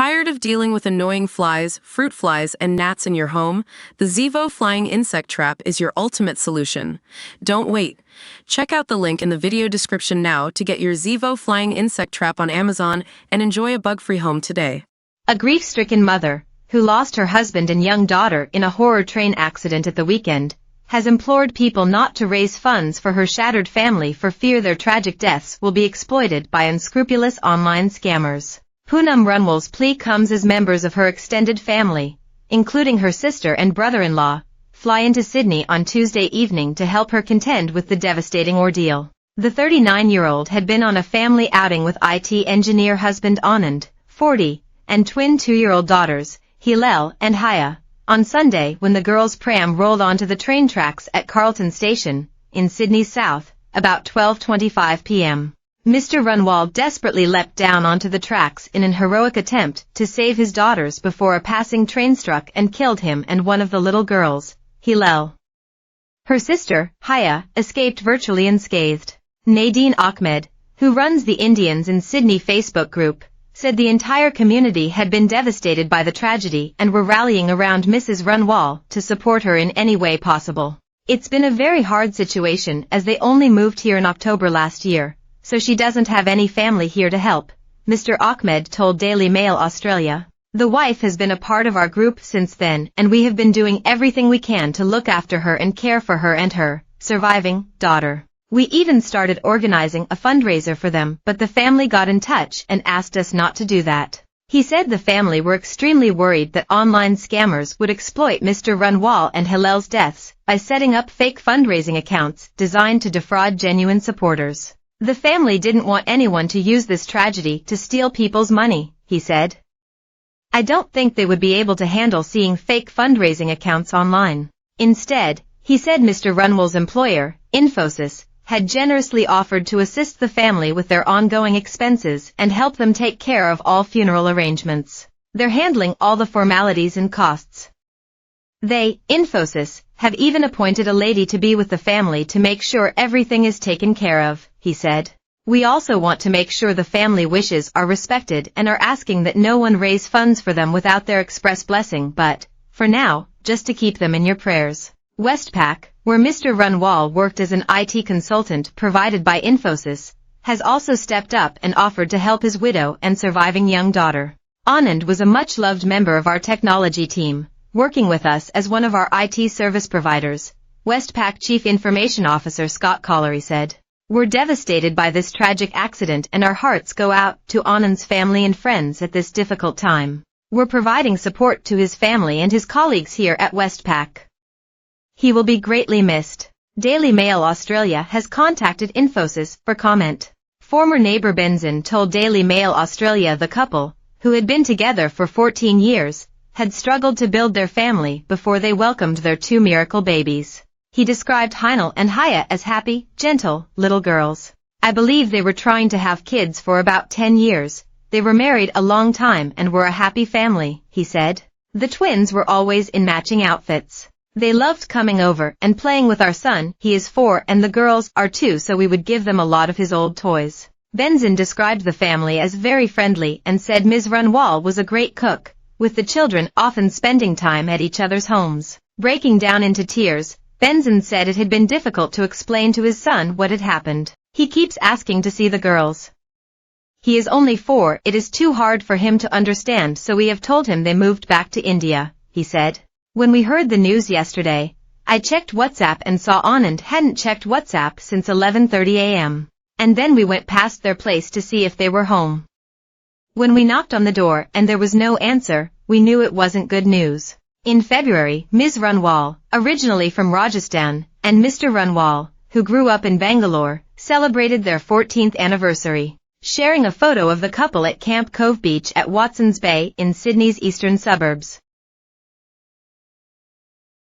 Tired of dealing with annoying flies, fruit flies, and gnats in your home? The Zevo Flying Insect Trap is your ultimate solution. Don't wait. Check out the link in the video description now to get your Zevo Flying Insect Trap on Amazon and enjoy a bug-free home today. A grief-stricken mother, who lost her husband and young daughter in a horror train accident at the weekend, has implored people not to raise funds for her shattered family for fear their tragic deaths will be exploited by unscrupulous online scammers. Poonam Runwal's plea comes as members of her extended family, including her sister and brother-in-law, fly into Sydney on Tuesday evening to help her contend with the devastating ordeal. The 39-year-old had been on a family outing with IT engineer husband Anand, 40, and twin 2-year-old daughters, Hillel and Haya, on Sunday when the girls' pram rolled onto the train tracks at Carlton station, in Sydney's south, about 12:25 p.m. Mr. Runwal desperately leapt down onto the tracks in an heroic attempt to save his daughters before a passing train struck and killed him and one of the little girls, Hillel. Her sister, Haya, escaped virtually unscathed. Nadine Ahmed, who runs the Indians in Sydney Facebook group, said the entire community had been devastated by the tragedy and were rallying around Mrs. Runwal to support her in any way possible. It's been a very hard situation as they only moved here in October last year, so she doesn't have any family here to help, Mr. Ahmed told Daily Mail Australia. The wife has been a part of our group since then and we have been doing everything we can to look after her and care for her and her surviving daughter. We even started organizing a fundraiser for them, but the family got in touch and asked us not to do that. He said the family were extremely worried that online scammers would exploit Mr. Runwal and Hillel's deaths by setting up fake fundraising accounts designed to defraud genuine supporters. The family didn't want anyone to use this tragedy to steal people's money, he said. I don't think they would be able to handle seeing fake fundraising accounts online. Instead, he said Mr. Runwal's employer, Infosys, had generously offered to assist the family with their ongoing expenses and help them take care of all funeral arrangements. They're handling all the formalities and costs. They, Infosys, have even appointed a lady to be with the family to make sure everything is taken care of, he said. We also want to make sure the family wishes are respected and are asking that no one raise funds for them without their express blessing, but, for now, just to keep them in your prayers. Westpac, where Mr. Runwal worked as an IT consultant provided by Infosys, has also stepped up and offered to help his widow and surviving young daughter. Anand was a much-loved member of our technology team, working with us as one of our IT service providers, Westpac Chief Information Officer Scott Collery said. We're devastated by this tragic accident and our hearts go out to Anand's family and friends at this difficult time. We're providing support to his family and his colleagues here at Westpac. He will be greatly missed. Daily Mail Australia has contacted Infosys for comment. Former neighbor Benzin told Daily Mail Australia the couple, who had been together for 14 years, had struggled to build their family before they welcomed their 2 miracle babies. He described Heinel and Haya as happy, gentle, little girls. I believe they were trying to have kids for about 10 years. They were married a long time and were a happy family, he said. The twins were always in matching outfits. They loved coming over and playing with our son, he is 4 and the girls are 2, so we would give them a lot of his old toys. Benzin described the family as very friendly and said Ms. Runwal was a great cook, with the children often spending time at each other's homes. Breaking down into tears, Benzin said it had been difficult to explain to his son what had happened. He keeps asking to see the girls. He is only 4, it is too hard for him to understand, so we have told him they moved back to India, he said. When we heard the news yesterday, I checked WhatsApp and saw Anand hadn't checked WhatsApp since 11:30 a.m. And then we went past their place to see if they were home. When we knocked on the door and there was no answer, we knew it wasn't good news. In February, Ms. Runwal, originally from Rajasthan, and Mr. Runwal, who grew up in Bangalore, celebrated their 14th anniversary, sharing a photo of the couple at Camp Cove Beach at Watsons Bay in Sydney's eastern suburbs.